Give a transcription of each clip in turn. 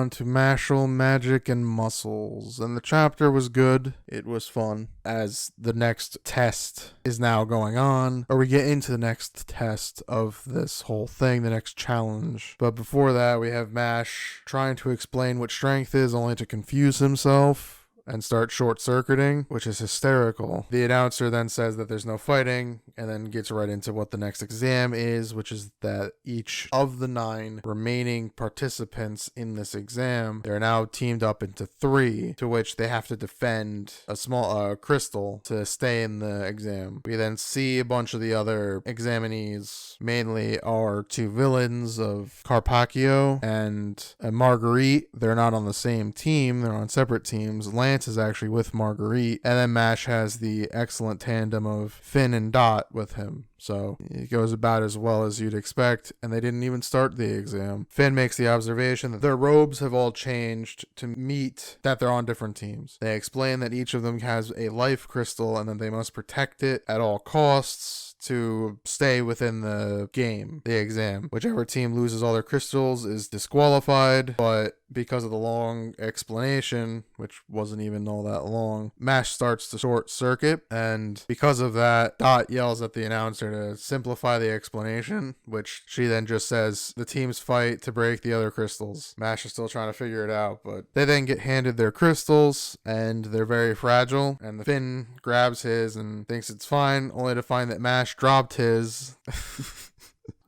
on to Mashle, Magic, and Muscles. And the chapter was good. It was fun. As the next test is now going on, or we get into the next test of this whole thing, the next challenge. But before that, we have Mash trying to explain what strength is, only to confuse himself and start short-circuiting, which is hysterical. The announcer then says that there's no fighting, and then gets right into what the next exam is, which is that each of the 9 remaining participants in this exam, they're now teamed up into 3, to which they have to defend a small crystal to stay in the exam. We then see a bunch of the other examinees, mainly our 2 villains of Carpaccio and Marguerite. They're not on the same team, they're on separate teams. Lance is actually with Marguerite, and then Mash has the excellent tandem of Finn and Dot with him. So it goes about as well as you'd expect, and they didn't even start the exam. Finn makes the observation that their robes have all changed to meet that they're on different teams. They explain that each of them has a life crystal and that they must protect it at all costs to stay within the game, the exam. Whichever team loses all their crystals is disqualified, but because of the long explanation, which wasn't even all that long, Mash starts to short circuit, and because of that, Dot yells at the announcer to simplify the explanation, which she then just says the teams fight to break the other crystals. Mash is still trying to figure it out, but they then get handed their crystals, and they're very fragile, and the Finn grabs his and thinks it's fine, only to find that Mash dropped his,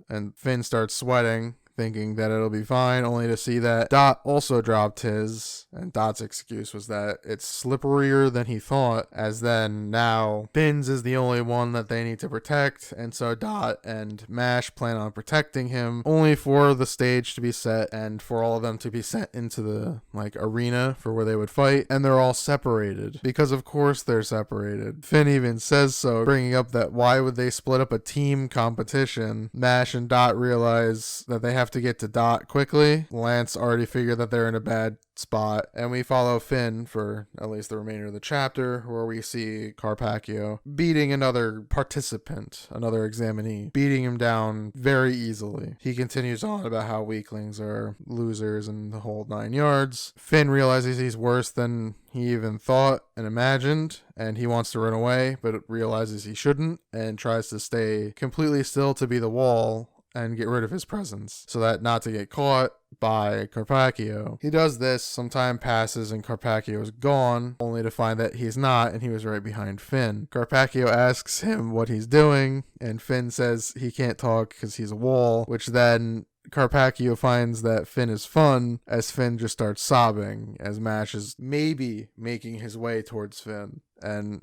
and Finn starts sweating, thinking that it'll be fine, only to see that Dot also dropped his, and Dot's excuse was that it's slipperier than he thought, as then now Finn's is the only one that they need to protect, and so Dot and Mash plan on protecting him, only for the stage to be set and for all of them to be sent into the arena for where they would fight, and they're all separated, because of course they're separated. Finn even says so, bringing up that why would they split up a team competition. Mash and Dot realize that they have to get to Dot quickly. Lance already figured that they're in a bad spot, and we follow Finn for at least the remainder of the chapter, where we see Carpaccio beating another participant, another examinee, beating him down very easily. He continues on about how weaklings are losers and the whole 9 yards. Finn realizes he's worse than he even thought and imagined, and he wants to run away, but realizes he shouldn't, and tries to stay completely still to be the wall and get rid of his presence, so that not to get caught by Carpaccio. He does this, some time passes, and Carpaccio is gone, only to find that he's not, and he was right behind Finn. Carpaccio asks him what he's doing, and Finn says he can't talk because he's a wall, which then Carpaccio finds that Finn is fun, as Finn just starts sobbing, as Mash is maybe making his way towards Finn, and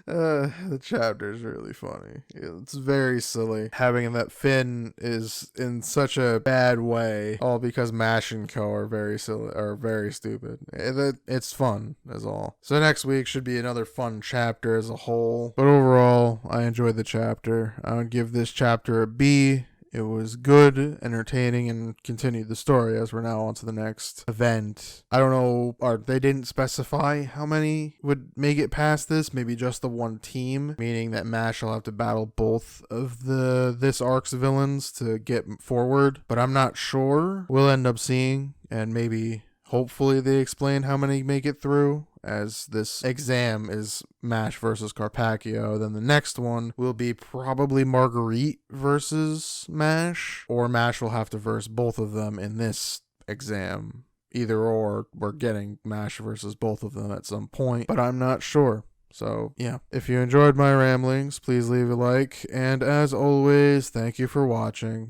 the chapter is really funny. It's very silly, having that Finn is in such a bad way, all because Mash and Co are very silly, or very stupid. It's fun, is all. So next week should be another fun chapter as a whole, but overall, I enjoyed the chapter. I would give this chapter a B. It was good, entertaining, and continued the story as we're now on to the next event. I don't know, or they didn't specify how many would make it past this, maybe just the one team, meaning that Mash will have to battle both of this arc's villains to get forward, but I'm not sure. We'll end up seeing, and maybe hopefully they explain how many make it through, as this exam is Mash versus Carpaccio. Then the next one will be probably Marguerite versus Mash, or Mash will have to verse both of them in this exam. Either or, we're getting Mash versus both of them at some point, but I'm not sure. So, yeah. If you enjoyed my ramblings, please leave a like, and as always, thank you for watching.